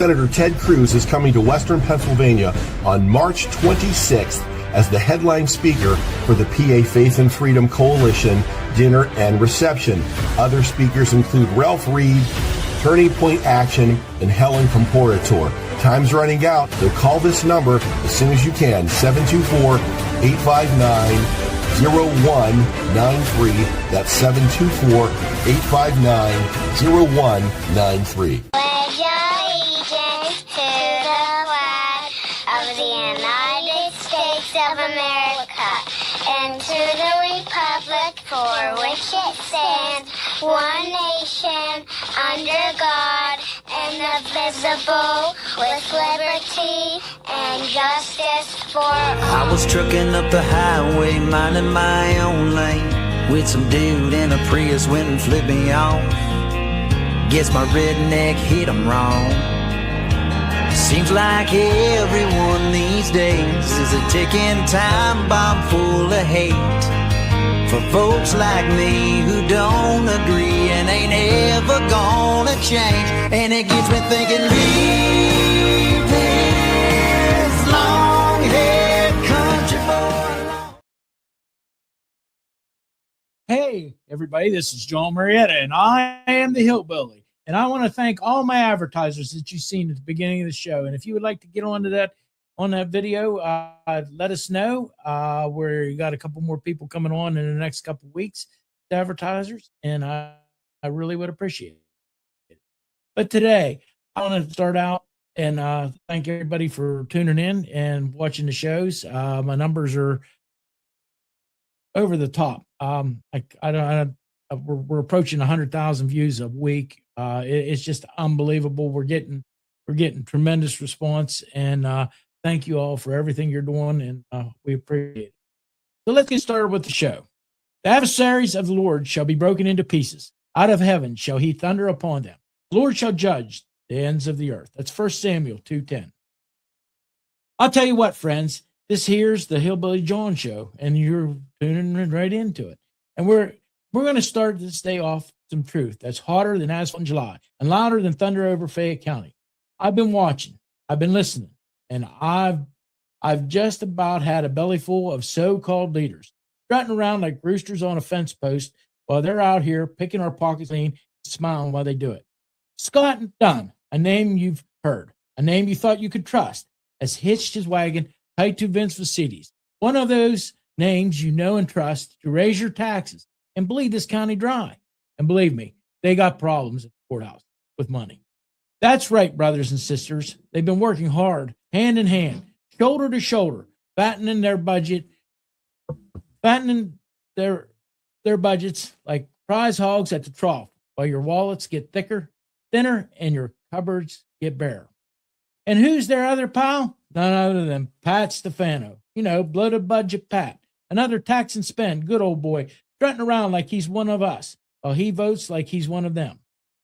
Senator Ted Cruz is coming to Western Pennsylvania on March 26th as the headline speaker for the PA Faith and Freedom Coalition dinner and reception. Other speakers include Ralph Reed, Turning Point Action, and Helen Comporator. Time's running out, so call this number as soon as you can, 724-859-0193. That's 724-859-0193. Pledge allegiance to the flag of the United States of America and to the republic for which it stands, one nation, under God, indivisible, with liberty and justice for all. I was trucking up the highway, minding my own lane, with some dude in a Prius went and flipped me off. Guess my redneck hit him wrong. Seems like everyone these days is a ticking time bomb full of hate for folks like me who don't agree and ain't ever gonna change. And it gets me thinking, leave this long-haired country boy alone. Hey, everybody, this is Jon Marietta, and I am the Hillbilly. And I want to thank all my advertisers that you've seen at the beginning of the show. And if you would like to get on that video, let us know. We got a couple more people coming on in the next couple of weeks, advertisers, and I really would appreciate it. But today, I want to start out and thank everybody for tuning in and watching the shows. My numbers are over the top. We're approaching 100,000 views a week. It's just unbelievable. We're getting tremendous response, and thank you all for everything you're doing, and we appreciate it. So let's get started with the show. The adversaries of the Lord shall be broken into pieces. Out of heaven shall he thunder upon them. The Lord shall judge the ends of the earth. That's 1 Samuel 2:10. I'll tell you what, friends, this here's the Hillbilly Jon show, and you're tuning right into it. And we're going to start this day off some truth that's hotter than asphalt in July and louder than thunder over Fayette County. I've been watching, I've been listening, and I've just about had a belly full of so-called leaders strutting around like roosters on a fence post while they're out here picking our pockets clean and smiling while they do it. Scott Dunn, a name you've heard, a name you thought you could trust, has hitched his wagon tight to Vince Vesuvides, one of those names you know and trust to raise your taxes and bleed this county dry. And believe me, they got problems at the courthouse with money. That's right, brothers and sisters. They've been working hard, hand in hand, shoulder to shoulder, fattening their budgets like prize hogs at the trough, while your wallets get thinner, and your cupboards get bare. And who's their other pal? None other than Pat Stefano. You know, bloated budget Pat. Another tax and spend, good old boy, strutting around like he's one of us, while he votes like he's one of them.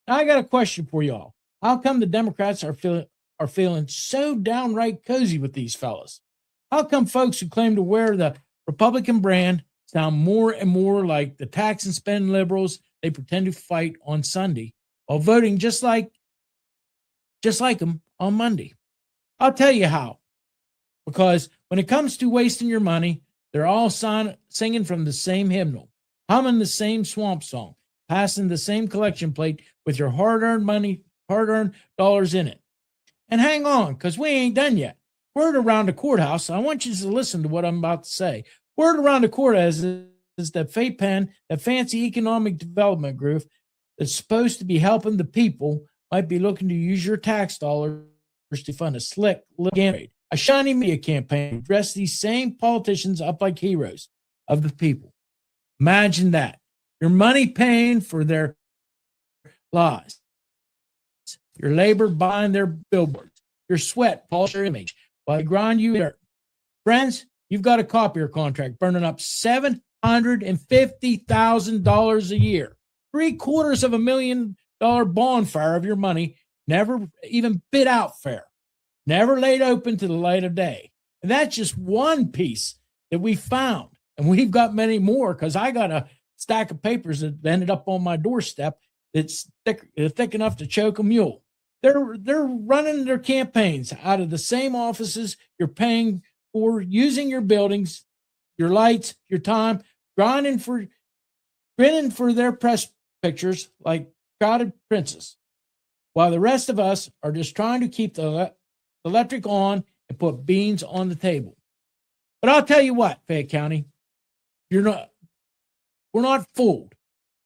Now, I got a question for y'all. How come the Democrats are feeling so downright cozy with these fellas? How come folks who claim to wear the Republican brand sound more and more like the tax and spend liberals they pretend to fight on Sunday, while voting just like them on Monday? I'll tell you how. Because when it comes to wasting your money, they're all singing from the same hymnal, humming the same swamp song, passing the same collection plate with your hard-earned money, hard-earned dollars in it. And hang on, because we ain't done yet. Word around the courthouse, I want you to listen to what I'm about to say. Word around the courthouse is that FAPEN, that fancy economic development group that's supposed to be helping the people, might be looking to use your tax dollars to fund a slick little campaign, a shiny media campaign to dress these same politicians up like heroes of the people. Imagine that. Your money paying for their lies. Your labor buying their billboards. Your sweat polish their image while they grind you dirt. Friends, you've got a copier contract burning up $750,000 a year. $750,000 bonfire of your money, never even bid out fair, never laid open to the light of day. And that's just one piece that we found. And we've got many more, because I got a stack of papers that ended up on my doorstep that's thick enough to choke a mule. They're running their campaigns out of the same offices you're paying for, using your buildings, your lights, your time, grinning for their press pictures like crowded princes, while the rest of us are just trying to keep the electric on and put beans on the table. But I'll tell you what, Fayette County, we're not fooled,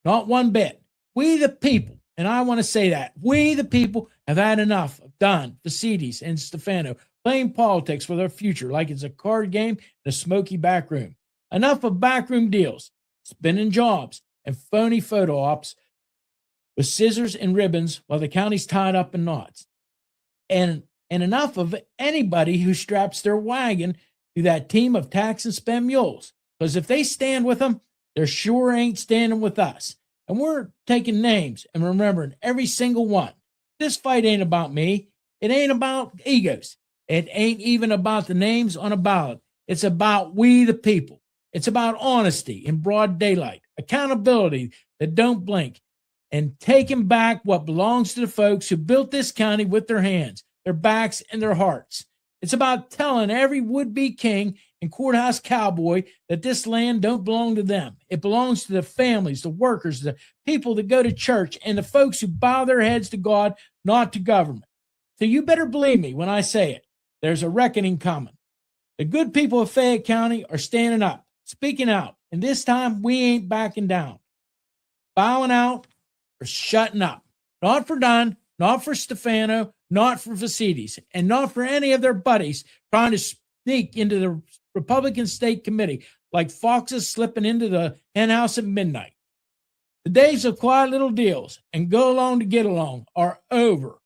not one bit. We the people, and I want to say that, we the people have had enough of Don, Facides, and Stefano playing politics for their future like it's a card game in a smoky back room. Enough of backroom deals, spinning jobs, and phony photo ops with scissors and ribbons while the county's tied up in knots. And enough of anybody who straps their wagon to that team of tax and spend mules. Because if they stand with them, they sure ain't standing with us. And we're taking names and remembering every single one. This fight ain't about me. It ain't about egos. It ain't even about the names on a ballot. It's about we the people. It's about honesty in broad daylight, accountability that don't blink, and taking back what belongs to the folks who built this county with their hands, their backs, and their hearts. It's about telling every would-be king and courthouse cowboy that this land don't belong to them. It belongs to the families, the workers, the people that go to church, and the folks who bow their heads to God, not to government. So you better believe me when I say it. There's a reckoning coming. The good people of Fayette County are standing up, speaking out, and this time we ain't backing down. Bowing out or shutting up. Not for Don, not for Stefano, not for Facides, and not for any of their buddies trying to sneak into the Republican State Committee like foxes slipping into the henhouse at midnight. The days of quiet little deals and go along to get along are over.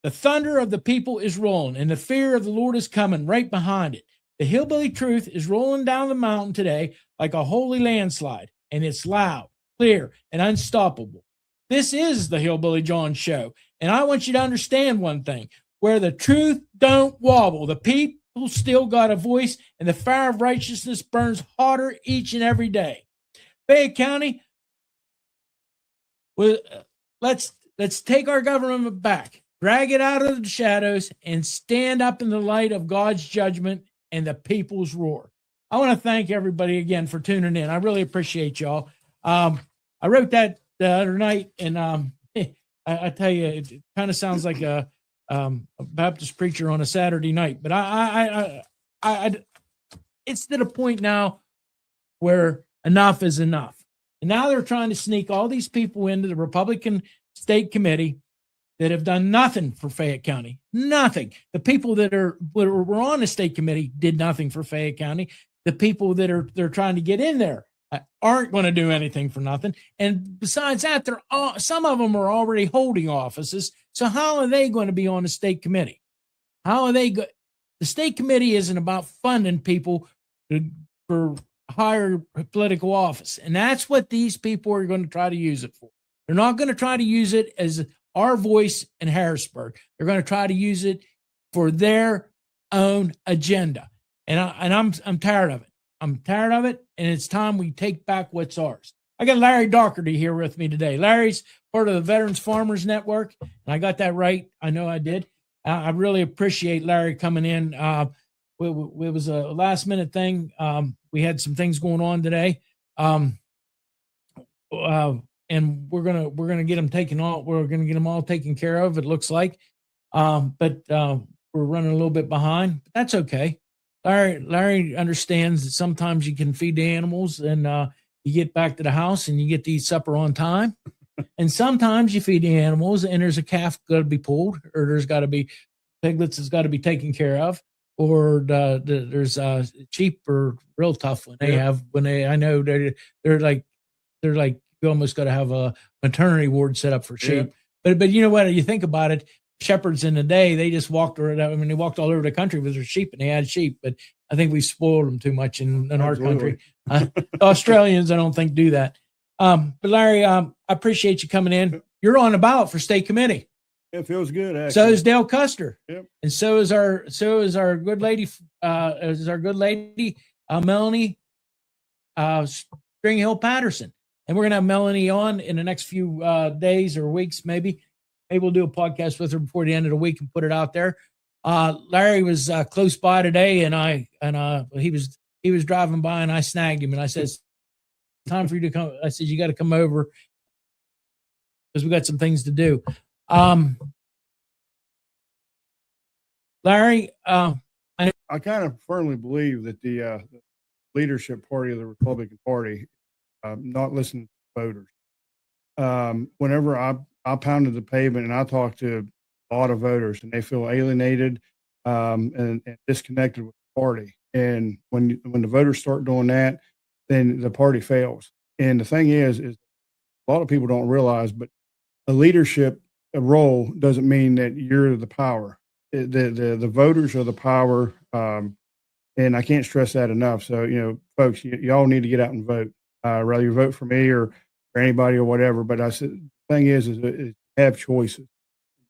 The thunder of the people is rolling, and the fear of the Lord is coming right behind it. The hillbilly truth is rolling down the mountain today like a holy landslide, and it's loud, clear, and unstoppable. This is the Hillbilly Jon Show, and I want you to understand one thing. Where the truth don't wobble, the people still got a voice, and the fire of righteousness burns hotter each and every day. Fayette County, let's take our government back, drag it out of the shadows, and stand up in the light of God's judgment and the people's roar. I want to thank everybody again for tuning in. I really appreciate y'all. I wrote that the other night, and I tell you, it kind of sounds like a Baptist preacher on a Saturday night, but I it's to the point now where enough is enough. And now they're trying to sneak all these people into the Republican State Committee that have done nothing for Fayette County. Nothing. The people that were on the state committee did nothing for Fayette County. The people that they're trying to get in there aren't going to do anything for nothing. And besides that, some of them are already holding offices. So how are they going to be on the state committee? How are they? The state committee isn't about funding people for higher political office. And that's what these people are going to try to use it for. They're not going to try to use it as our voice in Harrisburg. They're going to try to use it for their own agenda. And I'm tired of it. I'm tired of it, and it's time we take back what's ours. I got Larry Daugherty here with me today. Larry's part of the Veterans Farmers Network, and I got that right. I know I did. I really appreciate Larry coming in. It was a last-minute thing. We had some things going on today, and we're gonna get them taken all. We're gonna get them all taken care of. It looks like, but we're running a little bit behind. But that's okay. Larry understands that sometimes you can feed the animals and you get back to the house and you get to eat supper on time. And sometimes you feed the animals and there's a calf got to be pulled, or there's got to be piglets that's got to be taken care of, or there's sheep are real tough when they I know they're like you almost got to have a maternity ward set up for sheep. Yeah. But you know what? You think about it. Shepherds in the day, they just walked around. I mean, they walked all over the country with their sheep, and they had sheep. But I think we spoiled them too much in our country. Australians, I don't think, do that. But Larry, I appreciate you coming in. You're on the ballot for state committee. It feels good. Actually. So is Dale Custer. Yep. And so is our good lady. Melanie Stringhill Patterson. And we're gonna have Melanie on in the next few days or weeks, maybe. maybe we'll do a podcast with her before the end of the week and put it out there. Larry was close by today, and he was driving by, and I snagged him, and I said, "It's time for you to come." I said, "You got to come over because we got some things to do." Larry, I kind of firmly believe that the leadership party of the Republican Party not listening to voters. Whenever I pounded the pavement and I talked to a lot of voters, and they feel alienated and disconnected with the party. And when the voters start doing that, then the party fails. And the thing is a lot of people don't realize, but a leadership role doesn't mean that you're the power. The voters are the power, and I can't stress that enough. So, folks, y'all need to get out and vote. Whether you vote for me or anybody or whatever. But I said, the thing is have choices.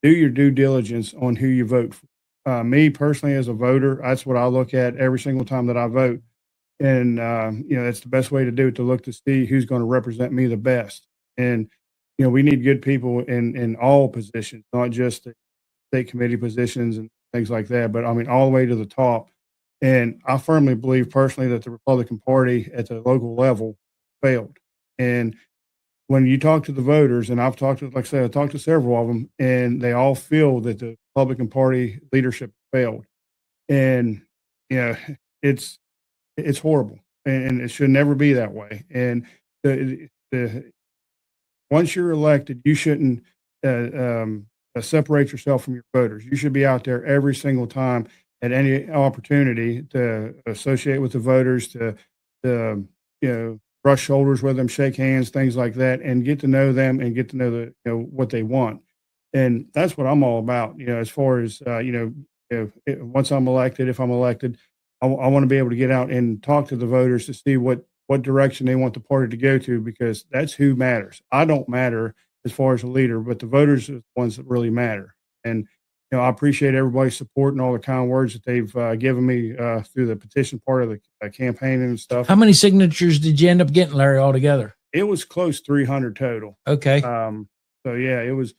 Do your due diligence on who you vote for. Me personally, as a voter, that's what I look at every single time that I vote. And, that's the best way to do it, to look to see who's going to represent me the best. And, we need good people in all positions, not just the state committee positions and things like that, but I mean, all the way to the top. And I firmly believe personally that the Republican Party at the local level failed. And when you talk to the voters, and I've talked to, like I said, I talked to several of them, and they all feel that the Republican Party leadership failed. And, it's horrible, and it should never be that way. And once you're elected, you shouldn't separate yourself from your voters. You should be out there every single time at any opportunity to associate with the voters, to brush shoulders with them, shake hands, things like that, and get to know them and get to know what they want. And that's what I'm all about. As far as once I'm elected, if I'm elected, I want to be able to get out and talk to the voters to see what direction they want the party to go to, because that's who matters. I don't matter as far as a leader, but the voters are the ones that really matter. And I appreciate everybody's support and all the kind words that they've given me through the petition part of the campaign and stuff. How many signatures did you end up getting, Larry, altogether? It was close 300 total. Okay. So yeah, it was.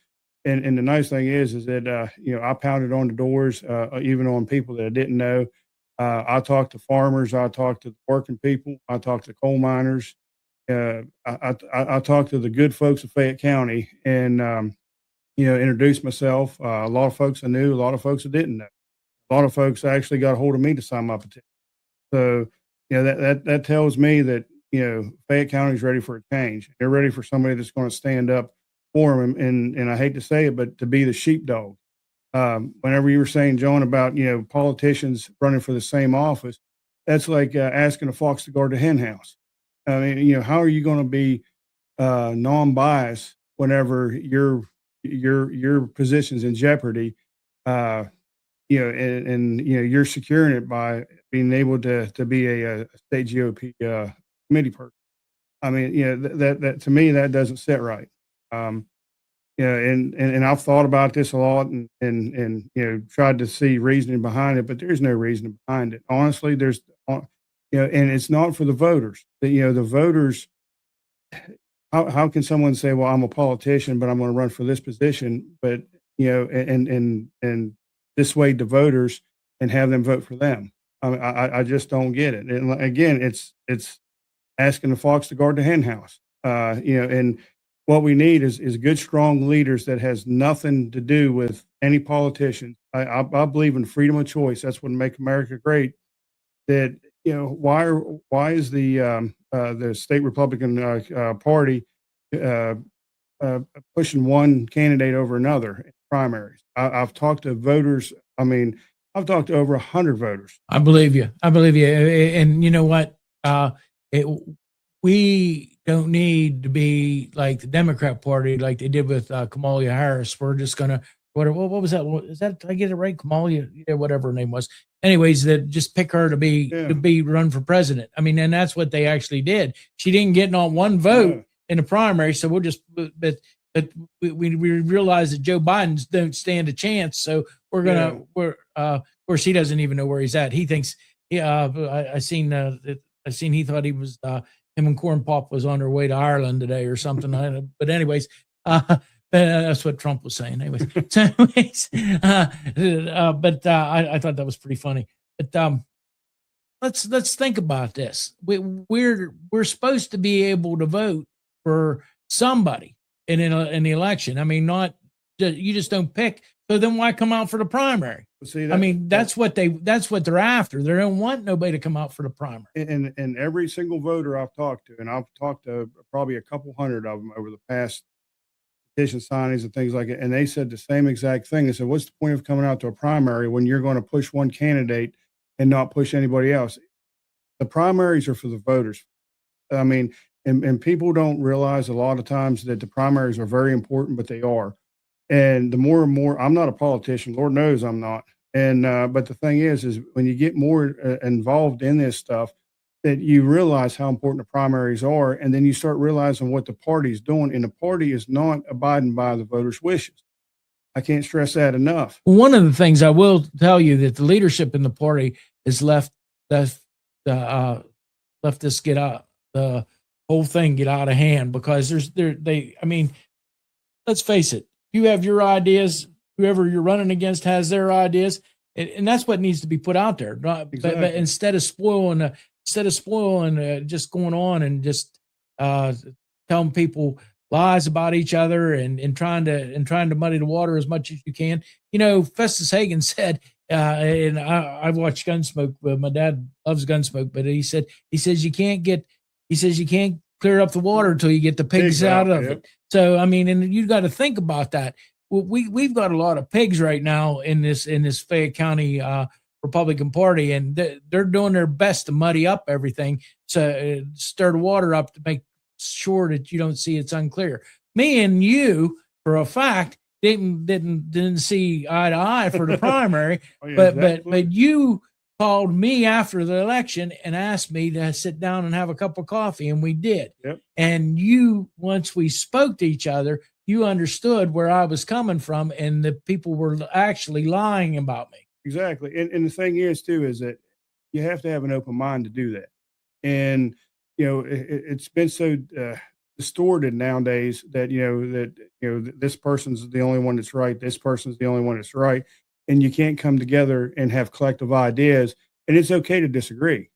And the nice thing is that I pounded on the doors, even on people that I didn't know. I talked to farmers. I talked to the working people. I talked to coal miners. I talked to the good folks of Fayette County, and introduced myself. A lot of folks I knew, a lot of folks I didn't know. A lot of folks actually got a hold of me to sign my petition. So, that tells me that, Fayette County is ready for a change. They're ready for somebody that's going to stand up for them. And I hate to say it, but to be the sheepdog. Whenever you were saying, Jon, about, politicians running for the same office, that's like asking a fox to guard the hen house. I mean, how are you going to be non-biased whenever your position's in jeopardy, and you're securing it by being able to be a state GOP committee person. I mean, that to me, that doesn't sit right. And I've thought about this a lot and tried to see reasoning behind it, but there's no reasoning behind it. Honestly, and it's not for the voters. The voters. How can someone say, well, I'm a politician, but I'm going to run for this position, but, and dissuade the voters and have them vote for them? I just don't get it. And again, it's asking the fox to guard the hen house, and what we need is good, strong leaders that has nothing to do with any politician. I believe in freedom of choice. That's what make America great. That, why is the state Republican Party pushing one candidate over another in primaries? I've talked to voters. I mean, I've talked to over 100 voters. I believe you. And you know what? We don't need to be like the Democrat Party, like they did with Kamala Harris. We're just going to, what was that? Is that, did I get it right? Kamala, whatever her name was. Anyways, that just pick her to be run for president. I mean, and that's what they actually did. She didn't get not one vote in the primary. So we'll just, but we realize that Joe Biden don't stand a chance. So we're going to, of course, he doesn't even know where he's at. He thinks, I seen he thought he was, him and Corn Pop was on their way to Ireland today or something. But anyways, but That's what Trump was saying. Anyways, so anyways, I thought that was pretty funny. But let's think about this. We're supposed to be able to vote for somebody in the election. I mean, not you just don't pick. So then why come out for the primary? See, I mean, that's what they're after. They don't want nobody to come out for the primary. And every single voter I've talked to, and I've talked to probably a couple hundred of them over the past petition signings and things like it, and they said the same exact thing. They said, what's the point of coming out to a primary when you're going to push one candidate and not push anybody else? The primaries are for the voters. I mean, and people don't realize a lot of times that the primaries are very important, but they are. And the more and more, I'm not a politician, Lord knows I'm not. And but the thing is when you get more involved in this stuff, that you realize how important the primaries are, and then you start realizing what the party's doing, and the party is not abiding by the voters' wishes. I can't stress that enough. One of the things I will tell you that the leadership in the party has left this get out, the whole thing get out of hand, because I mean, let's face it, you have your ideas, whoever you're running against has their ideas, and that's what needs to be put out there. Exactly. But instead of spoiling, just going on and just telling people lies about each other and trying to muddy the water as much as you can. You know, Festus Hagen said, and I've watched Gunsmoke. My dad loves Gunsmoke, but he says you can't clear up the water until you get the pigs out of it. So I mean, and you got to think about that. We've got a lot of pigs right now in this Fayette County Republican Party, and they're doing their best to muddy up everything, so stir the water up to make sure that you don't see it's unclear. Me and you, for a fact, didn't see eye to eye for the primary, but you called me after the election and asked me to sit down and have a cup of coffee, and we did. Yep. And once we spoke to each other, you understood where I was coming from, and the people were actually lying about me. Exactly. And the thing is too, is that you have to have an open mind to do that. And, you know, it's been so distorted nowadays that this person's the only one that's right. This person's the only one that's right. And you can't come together and have collective ideas, and it's okay to disagree.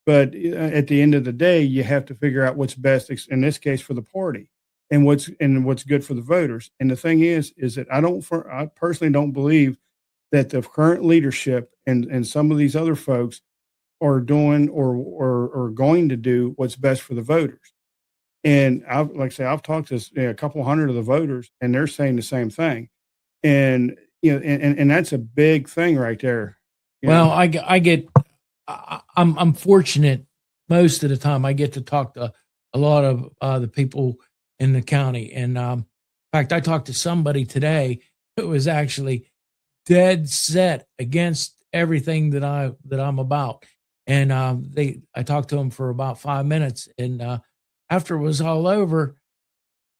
But at the end of the day, you have to figure out what's best in this case for the party and what's good for the voters. And the thing is that I personally don't believe that the current leadership and some of these other folks are doing or going to do what's best for the voters. And I've talked to a couple hundred of the voters, and they're saying the same thing. And and that's a big thing right there. Well, I'm fortunate most of the time. I get to talk to a lot of the people in the county, and in fact, I talked to somebody today who was actually dead set against everything that I'm about. And I talked to him for about 5 minutes, and after it was all over,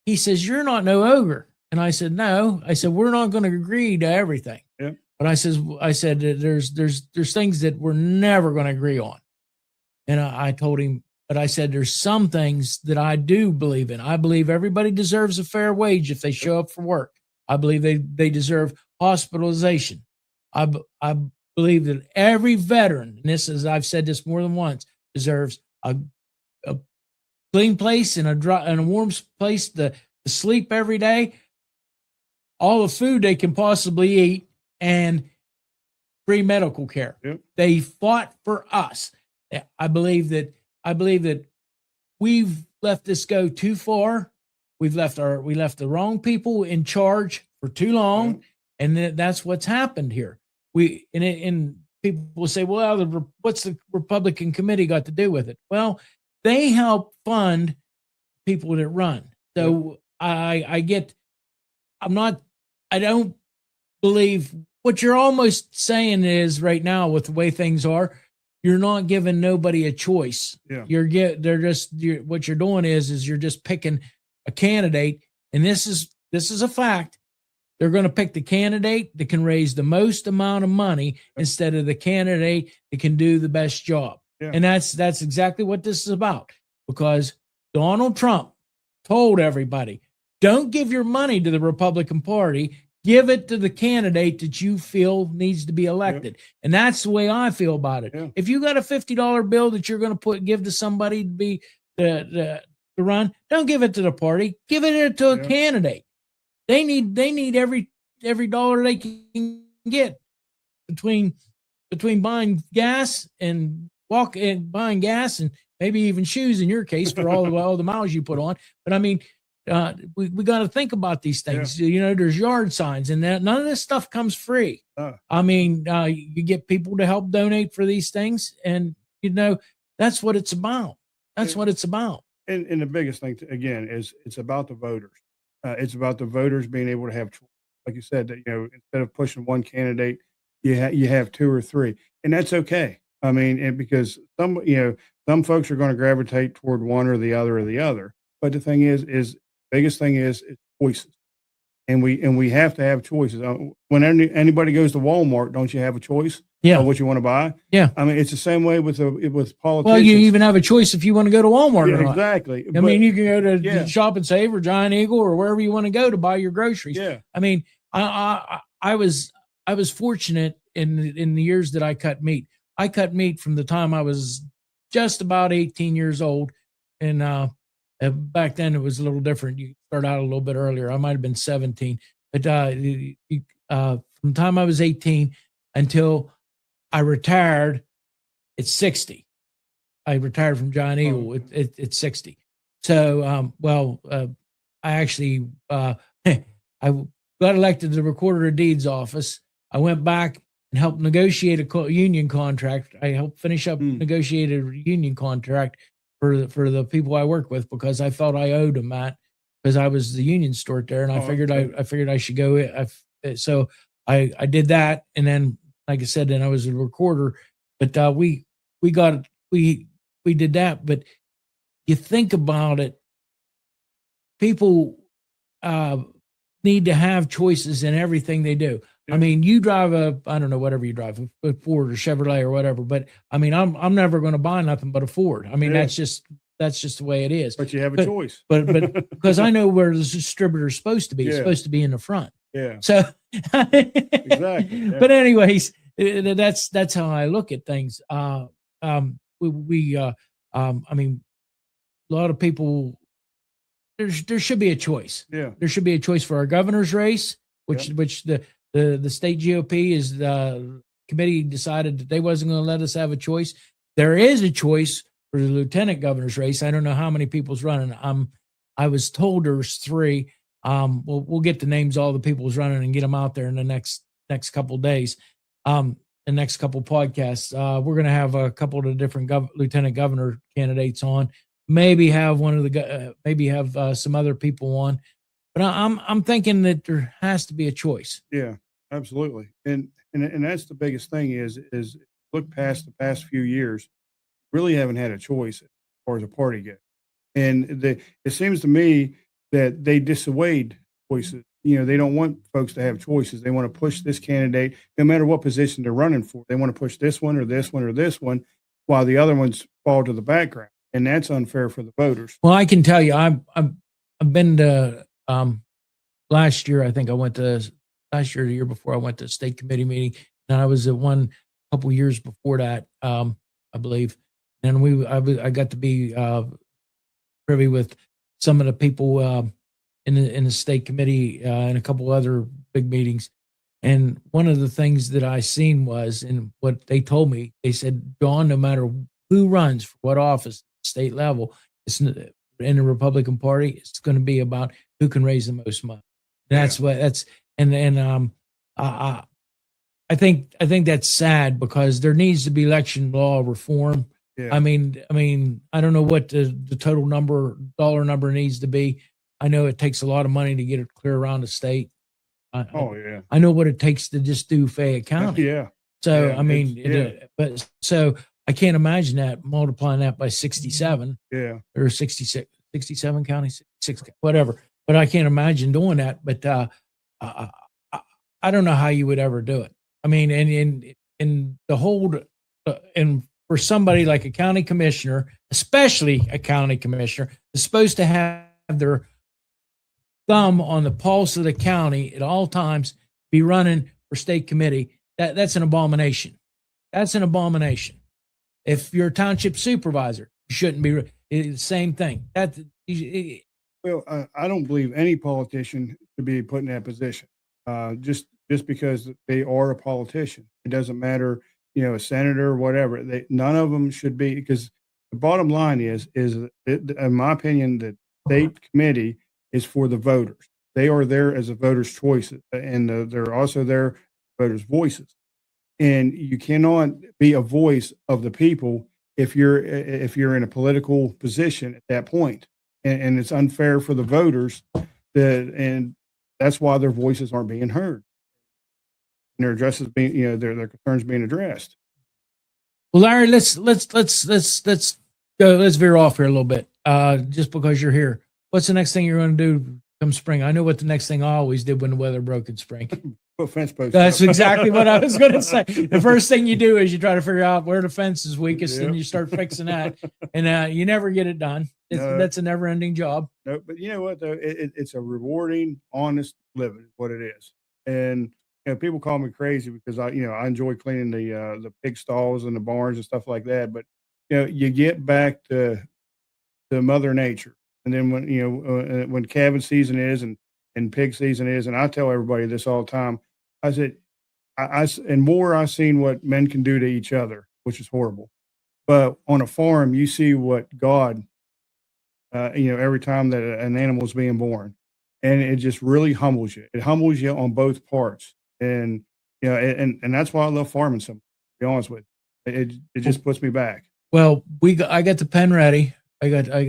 he says, "You're not no ogre." And I said, "No." I said, "We're not going to agree to everything." Yeah. But I said there's things that we're never going to agree on. And I told him, but I said there's some things that I do believe in. I believe everybody deserves a fair wage if they show up for work. I believe they deserve hospitalization. I believe that every veteran, and I've said this more than once, deserves a clean place and a warm place to sleep every day, all the food they can possibly eat, and free medical care. Yep. They fought for us. I believe that we've let this go too far. We left the wrong people in charge for too long, and that's what's happened here. And people will say, "Well, what's the Republican committee got to do with it?" Well, they help fund people that run. So I don't believe what you're almost saying is right now with the way things are, you're not giving nobody a choice. Yeah. What you're doing is you're just picking a candidate, and this is a fact. They're going to pick the candidate that can raise the most amount of money instead of the candidate that can do the best job. Yeah. And that's exactly what this is about, because Donald Trump told everybody, Don't give your money to the Republican Party. Give it to the candidate that you feel needs to be elected. And that's the way I feel about it. Yeah. If you got a $50 bill that you're going to give to somebody to be to run, don't give it to the party. Give it to a candidate. They need every dollar they can get between buying gas and buying gas and maybe even shoes in your case for all the miles you put on. But I mean, we got to think about these things. You know, there's yard signs and that none of this stuff comes free. I mean, you get people to help donate for these things, and you know that's what it's about. That's what it's about. And the biggest thing again is it's about the voters. It's about the voters being able to have, like you said, that instead of pushing one candidate, you have two or three, and that's okay. I mean, because some folks are going to gravitate toward one or the other. But the thing is biggest thing is choices, and we have to have choices. When anybody goes to Walmart, don't you have a choice? Yeah, of what you want to buy. Yeah, I mean, it's the same way with politicians. Well, you even have a choice if you want to go to Walmart or not. Exactly. I mean, you can go to Shop and Save or Giant Eagle or wherever you want to go to buy your groceries. Yeah. I mean, I was fortunate in the years that I cut meat. I cut meat from the time I was just about 18 years old, and back then it was a little different. You start out a little bit earlier. I might have been 17, but from the time I was 18 until I retired at 60. I retired from Giant Eagle at 60. So, I actually I got elected to the Recorder of Deeds office. I went back and helped negotiate a union contract. I helped finish up negotiated a union contract for the people I work with, because I felt I owed them that, because I was the union steward there, and I figured I should go. So I did that, and then, like I said, then I was a recorder. But we did that. But you think about it, people need to have choices in everything they do. I mean, you drive I don't know, whatever you drive, a Ford or Chevrolet or whatever, but I mean, I'm never going to buy nothing but a Ford. I mean, that's just the way it is. But you have a choice. But because I know where the distributor is supposed to be. It's supposed to be in the front. Yeah. So exactly. Yeah. But anyways, that's how I look at things. I mean, a lot of people, there should be a choice. Yeah. There should be a choice for our governor's race, which the state GOP is the committee decided that they wasn't going to let us have a choice. There is a choice for the lieutenant governor's race. I don't know how many people's running. I was told there's 3. We'll get the names of all the people who's running and get them out there in the next couple of days. The next couple of podcasts. We're going to have a couple of the different lieutenant governor candidates on. Maybe have one of the maybe have some other people on. But I'm thinking that there has to be a choice. Yeah, absolutely. And that's the biggest thing is look past the past few years, really haven't had a choice as far as a party goes. And it seems to me that they dissuade choices. They don't want folks to have choices. They want to push this candidate, no matter what position they're running for. They want to push this one or this one or this one, while the other ones fall to the background. And that's unfair for the voters. Well, I can tell you, I've been to last year. I think I went to last year, the year before, I went to a state committee meeting, and I was at one a couple years before that, I believe. And I got to be privy with some of the people in the state committee and a couple other big meetings. And one of the things that I seen was, and what they told me, they said, Jon, no matter who runs for what office, state level, it's in the Republican Party, it's going to be about who can raise the most money. That's I think that's sad, because there needs to be election law reform. Yeah. I mean, I don't know what the total dollar number needs to be. I know it takes a lot of money to get it clear around the state. I know what it takes to just do Fayette County. Yeah. So, yeah, I mean, but so I can't imagine that, multiplying that by 67. Yeah. Or 67 counties, 6, whatever. But I can't imagine doing that. But I don't know how you would ever do it. I mean, and the whole, and for somebody like a county commissioner, especially a county commissioner, is supposed to have their thumb on the pulse of the county at all times, be running for state committee. That's an abomination. That's an abomination. If you're a township supervisor, you shouldn't be. It's the same thing. Well, I don't believe any politician should be put in that position. Just because they are a politician, it doesn't matter. A senator or whatever. None of them should be, because the bottom line is in my opinion, the state committee is for the voters. They are there as a voter's choice, and they're also there voters' voices. And you cannot be a voice of the people if you're in a political position at that point. And it's unfair for the voters and that's why their voices aren't being heard. And their addresses being, their concerns being addressed. Well, Larry, let's go. Let's veer off here a little bit. Just because you're here, what's the next thing you're going to do come spring? I know what the next thing I always did when the weather broke in spring. Put fence posts. That's exactly what I was going to say. The first thing you do is you try to figure out where the fence is weakest, and you start fixing that, and you never get it done. That's a never-ending job. No, but you know what though? It's a rewarding, honest living is what it is. And people call me crazy because I enjoy cleaning the pig stalls and the barns and stuff like that. But you get back to Mother Nature, and then when calving season is and pig season is, and I tell everybody this all the time. I said, I've seen what men can do to each other, which is horrible. But on a farm, you see what God, every time that an animal is being born, and it just really humbles you. It humbles you on both parts, and and that's why I love farming so much. To be honest with you, it just puts me back. Well, I got the pen ready. I got I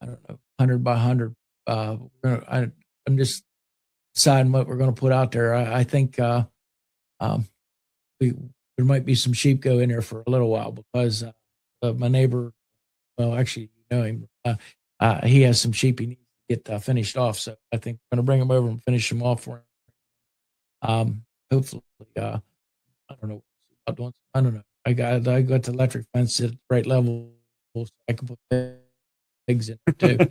don't know, 100 by 100. I'm just deciding what we're going to put out there. I think there might be some sheep go in there for a little while because my neighbor, well, actually, him, he has some sheep he needs to get finished off. So I think I'm going to bring him over and finish them off for him. Hopefully, I don't know. I don't know. I got the electric fence at the right level so I can put pigs in there too.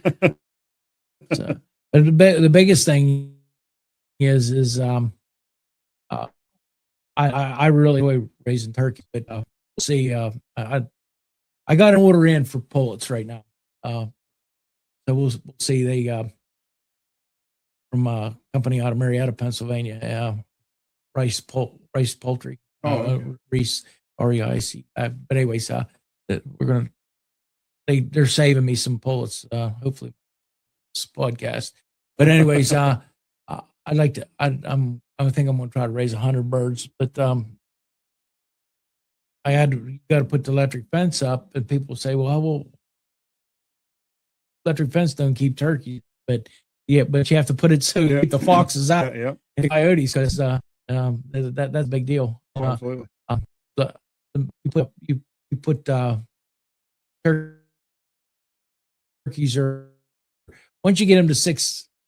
So, but the biggest thing is I really enjoy raising turkeys, but we'll see. I got an order in for pullets right now, so we'll see. They from a company out of Marietta, Pennsylvania, Rice Poultry, Reese REIC. But anyways, they're saving me some pullets. Hopefully, this podcast. But anyways, I think I'm going to try to raise 100 birds, but you got to put the electric fence up, and people say, well, electric fence don't keep turkeys, but you have to put it so you keep the foxes out, and the coyotes, because that's a big deal. Absolutely. You put turkeys are, once you get them to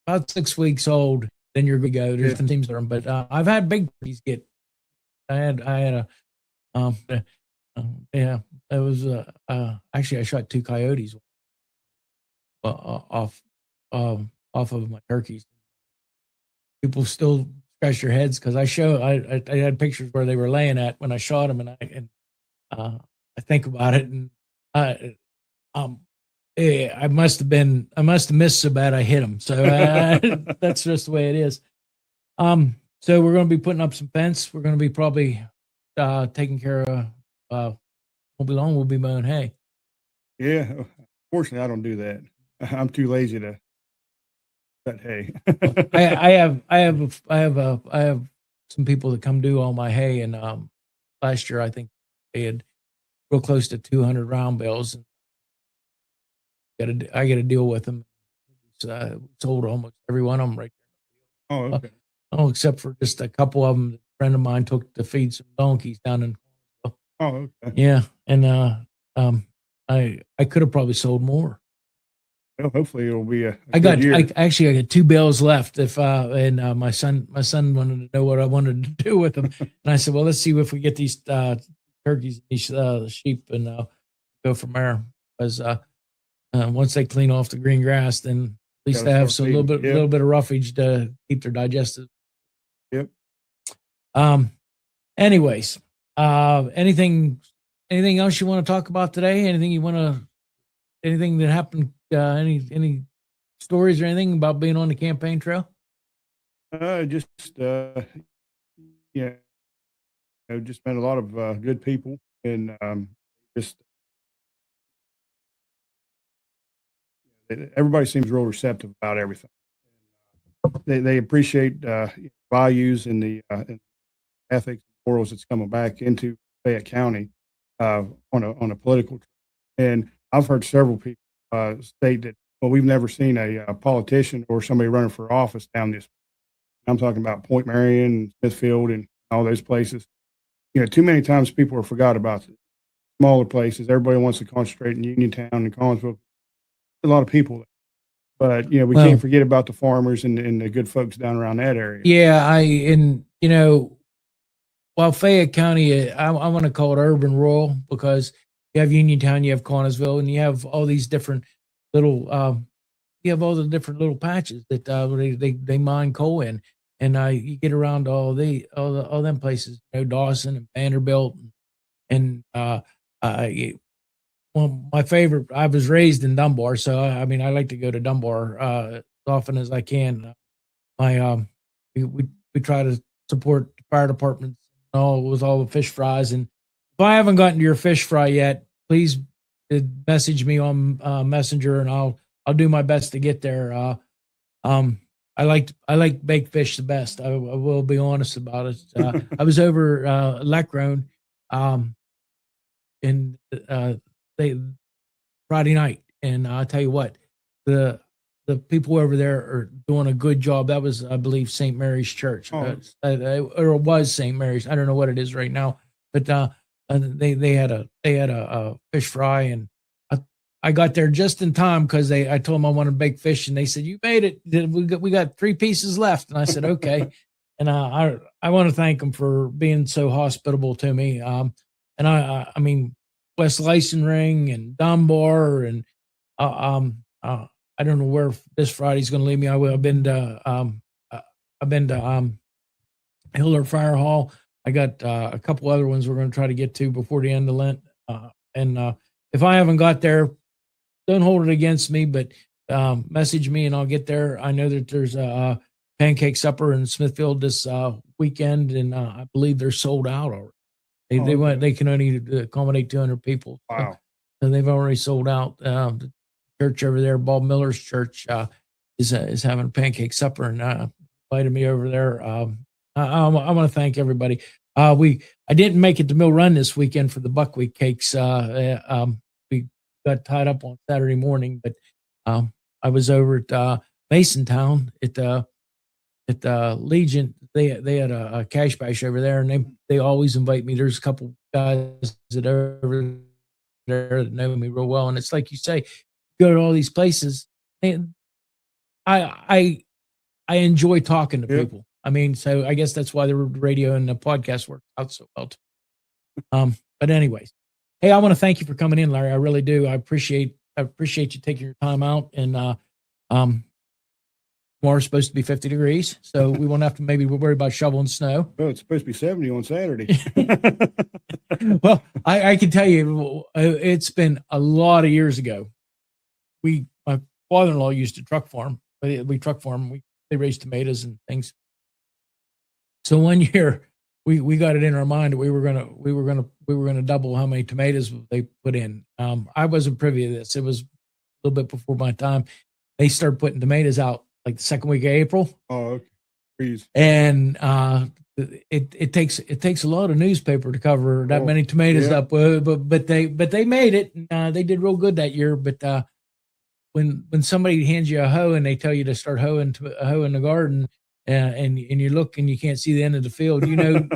about 6 weeks old, then you're good to go. There's some teams there, but I've had big turkeys get. I had it was actually I shot 2 coyotes off of my turkeys. People still scratch their heads because I had pictures where they were laying at when I shot them, and I think about it, and I must have missed so bad I hit them. So that's just the way it is. So we're going to be putting up some fence. We're going to be probably taking care of. Won't be long. We'll be mowing hay. Yeah, fortunately, I don't do that. I'm too lazy to cut hay. I have some people that come do all my hay, and last year I think they had real close to 200 round bales. I got to deal with them. Sold almost every one of them right there. Oh, okay. Except for just a couple of them. A friend of mine took to feed some donkeys down in. Oh, okay. Yeah, and I could have probably sold more. Well, hopefully it'll be a I got year. I got 2 bales left. And my son wanted to know what I wanted to do with them, and I said, well, let's see if we get these turkeys, these sheep, and go from there. Because once they clean off the green grass, then least Gotta they have start some feeding. little bit of roughage to keep their digestive. Yep. Anyways, anything else you want to talk about today? Anything that happened? Any stories or anything about being on the campaign trail? Just yeah, just met a lot of good people, and just everybody seems real receptive about everything. They appreciate values and the ethics and morals that's coming back into Fayette County on a political track. And I've heard several people state that, well, we've never seen a politician or somebody running for office down this. I'm talking about Point Marion, Smithfield, and all those places. Too many times people are forgot about the smaller places. Everybody wants to concentrate in Uniontown and Collinsville. A lot of people there. But, we can't forget about the farmers and the good folks down around that area. Yeah, while Fayette County, I want to call it urban rural, because you have Uniontown, you have Connersville, and you have all these different little, you have all the different little patches that they mine coal in, and you get around all them places, Dawson and Vanderbilt, and well, my favorite. I was raised in Dunbar, so I like to go to Dunbar as often as I can. We try to support the fire departments with all the fish fries, and if I haven't gotten to your fish fry yet, please message me on Messenger, and I'll do my best to get there. I like baked fish the best. I will be honest about it. I was over Leckrone, in Friday night, and I'll tell you what, the people over there are doing a good job. That was, I believe, St. Mary's Church, or it was St. Mary's. I don't know what it is right now, but they had a fish fry, and I got there just in time because I told them I wanted baked fish, and they said, "You made it. We got 3 pieces left," and I said, "Okay." And I want to thank them for being so hospitable to me. And I mean, West Ring and Dunbar, and I don't know where this Friday's going to leave me. I've been to Hiller Fire Hall. I got a couple other ones we're going to try to get to before the end of Lent. And if I haven't got there, don't hold it against me, but message me and I'll get there. I know that there's a pancake supper in Smithfield this weekend, and I believe they're sold out already. They can only accommodate 200 people. Wow. So they've already sold out. The church over there, Bob Miller's church, is having a pancake supper, and invited me over there. I want to thank everybody. I didn't make it to Mill Run this weekend for the buckwheat cakes. We got tied up on Saturday morning, but I was over at Masontown at Legion. They had a cash bash over there, and they always invite me. There's a couple guys that are over there that know me real well, and it's like you say, go to all these places, and I enjoy talking to people. I mean, so I guess that's why the radio and the podcast work out so well. But anyways, hey, I want to thank you for coming in, Larry. I really do. I appreciate you taking your time out. And tomorrow's supposed to be 50 degrees, so we won't have to maybe worry about shoveling snow. Well, it's supposed to be 70 on Saturday. Well, I can tell you, it's been a lot of years ago. My father-in-law used to truck farm. We truck farm. They raised tomatoes and things. So one year we got it in our mind that we were gonna double how many tomatoes they put in. I wasn't privy to this. It was a little bit before my time. They started putting tomatoes out like the second week of April. Oh, okay. Please. And it takes a lot of newspaper to cover that many tomatoes up. But they made it. They did real good that year. But when somebody hands you a hoe and they tell you to start hoeing the garden, and you look and you can't see the end of the field, you know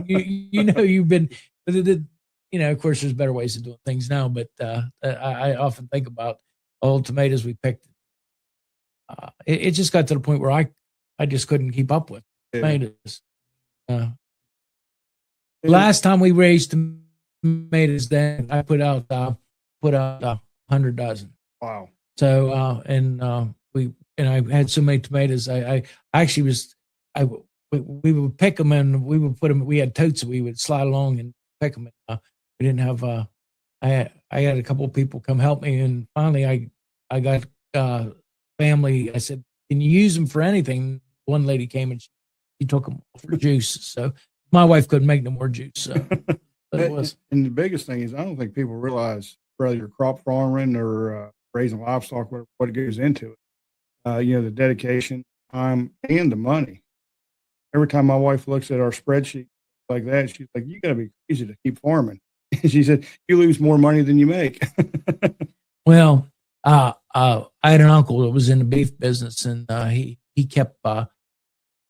you've been. Of course, there's better ways of doing things now. But I often think about all the tomatoes we picked. It just got to the point where I just couldn't keep up with tomatoes. Last time we raised tomatoes, then I put out 100 dozen. Wow. So we and I had so many tomatoes. I actually was, we would pick them and we would put them, we had totes that we would slide along and pick them. We didn't have, I had a couple of people come help me, and finally I got family. I said, can you use them for anything? One lady came and she took them for juice. So my wife couldn't make no more juice. So it was. And the biggest thing is, I don't think people realize whether you're crop farming or raising livestock, what goes into it. The dedication, time, and the money. Every time my wife looks at our spreadsheet like that, she's like, you got to be crazy to keep farming. She said, you lose more money than you make. Well, I had an uncle that was in the beef business, and he kept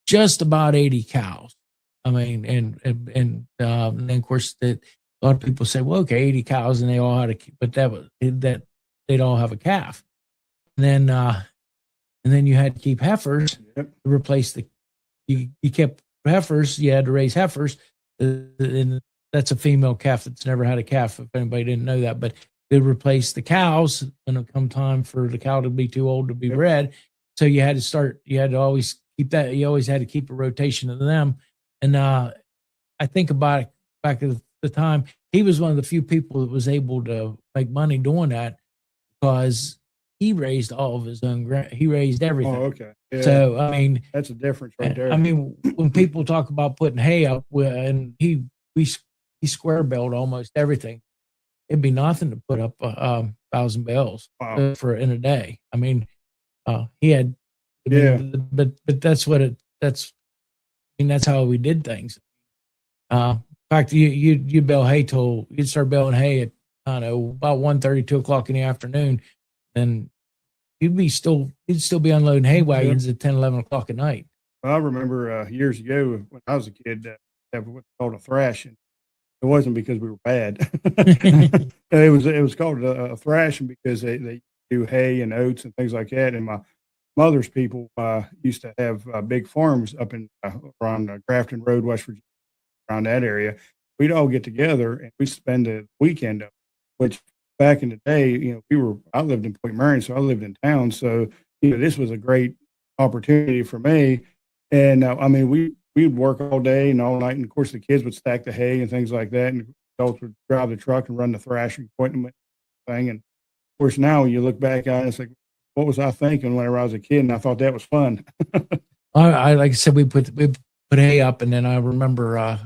just about 80 cows. I mean, and then of course a lot of people say, well, okay, 80 cows, and they all had but that they'd all have a calf. And then you had to keep heifers to replace you kept heifers. You had to raise heifers, and that's a female calf that's never had a calf, if anybody didn't know that. But they replace the cows when it come time for the cow to be too old to be bred. So you had to always keep that. You always had to keep a rotation of them. And I think about it back at the time, he was one of the few people that was able to make money doing that, because he raised all of his own. He raised everything. Oh, okay. Yeah. So I mean, that's a difference right there. I mean, when people talk about putting hay up, and he square baled almost everything. It'd be nothing to put up 1,000 bales for in a day. I mean, he had, but that's that's how we did things. In fact, you bale hay till you'd start baling hay at, I don't know, about 1:30, 2 o'clock in the afternoon, and you'd still be unloading hay wagons at 10, 11 o'clock at night. Well, I remember years ago when I was a kid, have what's called a thrashing. It wasn't because we were bad. It was called a thrashing because they do hay and oats and things like that. And my mother's people used to have big farms up in around Grafton Road, West Virginia, around that area. We'd all get together and we'd spend the weekend up, which back in the day, I lived in Point Marion, so I lived in town. So, this was a great opportunity for me. And I mean, we'd work all day and all night. And of course, the kids would stack the hay and things like that. And adults would drive the truck and run the thrashing equipment thing. And of course, now you look back on it, it's like, what was I thinking whenever I was a kid? And I thought that was fun. I like I said, we put hay up, and then I remember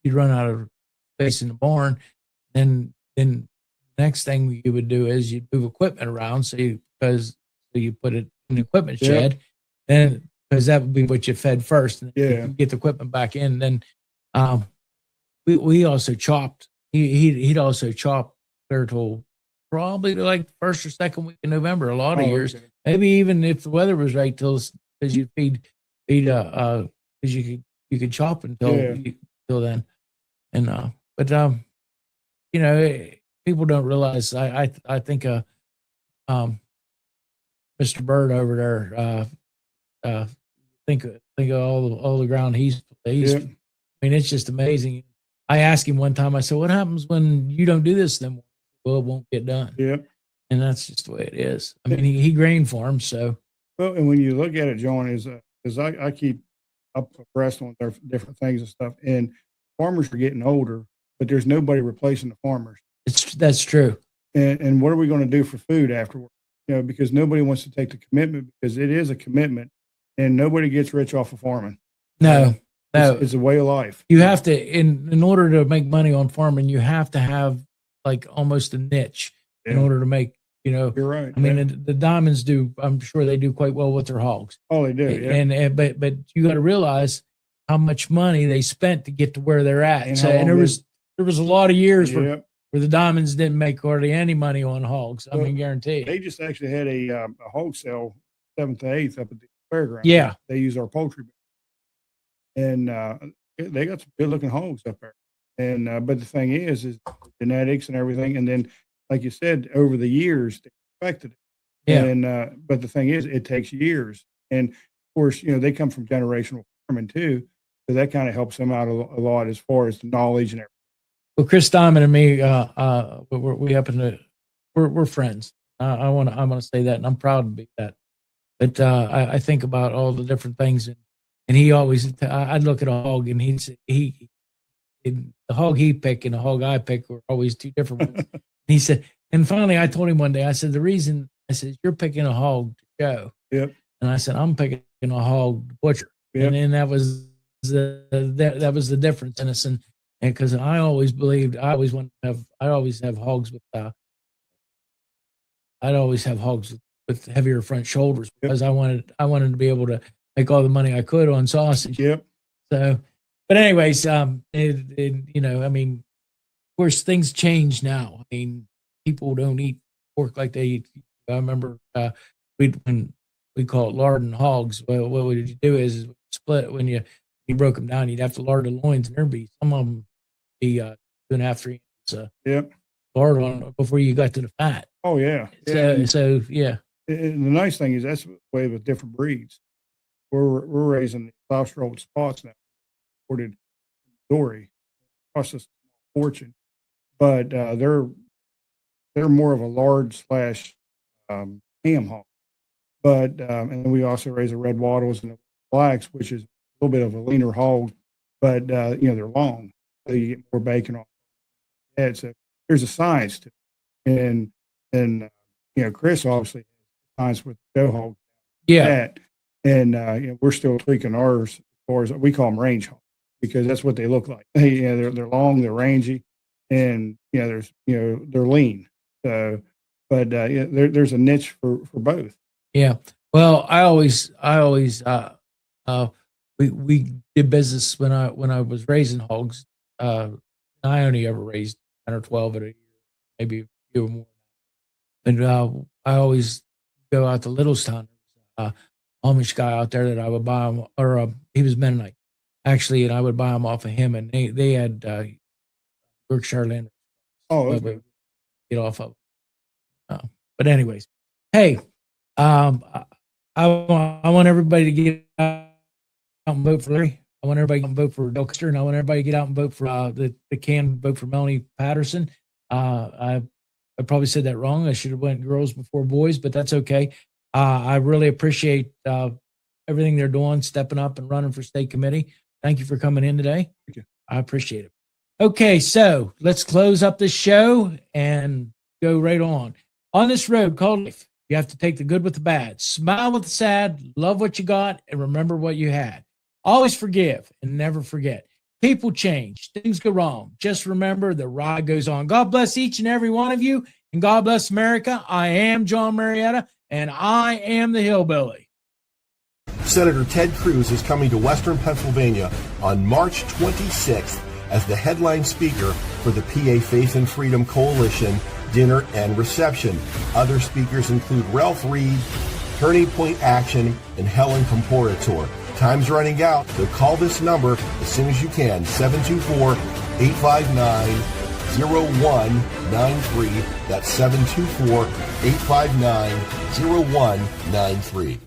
you'd run out of space in the barn. Then next thing you would do is you'd move equipment around. So you put it in the equipment shed, then because that would be what you fed first. And you get the equipment back in. Then we also chopped. He'd also chop clear till probably like the first or second week in November. A lot of years, maybe even if the weather was right, because you feed because you could chop until then. And but people don't realize. I think Mr. Bird over there. Think of all the ground he's. I mean, it's just amazing. I asked him one time. I said, "What happens when you don't do this then?" Well, it won't get done. Yeah, and that's just the way it is. I mean, he grain farms, so. Well, and when you look at it, John, is I keep up abreast on their different things and stuff, and farmers are getting older, but there's nobody replacing the farmers. That's true. And what are we going to do for food afterward? Because nobody wants to take the commitment, because it is a commitment, and nobody gets rich off of farming. No. It's a way of life. You have to, in order to make money on farming, you have to have like almost a niche in order to make, You're right. I mean, the diamonds do, I'm sure they do quite well with their hogs. Oh, they do. Yeah. And but you got to realize how much money they spent to get to where they're at. And there was a lot of years where the diamonds didn't make hardly any money on hogs. I mean, guaranteed. They just actually had a hog sale 7th to 8th up at the fairground. Yeah. They use our poultry. And they got some good looking hogs up there. And but the thing is genetics and everything. And then, like you said, over the years they perfected it. Yeah. And but the thing is, it takes years. And of course, they come from generational farming too, so that kind of helps them out a lot as far as the knowledge and everything. Well, Chris Diamond and me, we happen to we're friends. I want to say that, and I'm proud to be that. But I think about all the different things, and he always, I'd look at a hog, and the hog he picked and the hog I picked were always two different ones. He said, and finally I told him one day, I said, the reason, I said, you're picking a hog to show. Yep. And I said, I'm picking a hog to butcher. Yep. And then that was the difference in us. And because I always believed, I'd always have hogs with heavier front shoulders, because I wanted to be able to make all the money I could on sausage. Yep. So, but anyways, I mean, of course, things change now. I mean, people don't eat pork like they eat. I remember when we call it larding hogs. Well, what would you do is split when you broke them down. You'd have to lard the loins, and there'd be some of them be 2.5, 3 inches. Lard on before you got to the fat. Oh yeah. So yeah. And the nice thing is that's the way with different breeds. We're raising the Australian spots now. Imported Dory, cost us a fortune, but they're more of a lard / ham hog. But and then we also raise the red wattles and the blacks, which is a little bit of a leaner hog, but they're long, so you get more bacon off. Yeah, so there's a science to it, and Chris obviously has science with the show hog. Yeah, and we're still tweaking ours as far as we call them range hogs, because that's what they look like. They're long, they're rangy, and they're lean. So, but there's a niche for both. Yeah. Well, we did business when I was raising hogs. I only ever raised 10 or 12 at a year, maybe a few more. And I always go out to Littlestown. Amish guy out there that I would buy him, or he was Mennonite actually, and I would buy them off of him, and they had Berkshire land. Oh, okay. Get off of. But anyways, hey, I want everybody to get out and vote for Larry. I want everybody to vote for Del Custer, and I want everybody to get out and vote for vote for Melanie Patterson. I probably said that wrong. I should have went girls before boys, but that's okay. I really appreciate everything they're doing, stepping up and running for state committee. Thank you for coming in today. Thank you. I appreciate it. Okay, so let's close up this show and go right on. On this road called life, you have to take the good with the bad, smile with the sad, love what you got, and remember what you had. Always forgive and never forget. People change. Things go wrong. Just remember the ride goes on. God bless each and every one of you, and God bless America. I am Jon Marietta, and I am the Hillbilly. Senator Ted Cruz is coming to Western Pennsylvania on March 26th as the headline speaker for the PA Faith and Freedom Coalition dinner and reception. Other speakers include Ralph Reed, Turning Point Action, and Helen Comporator. Time's running out, so call this number as soon as you can, 724-859-0193. That's 724-859-0193.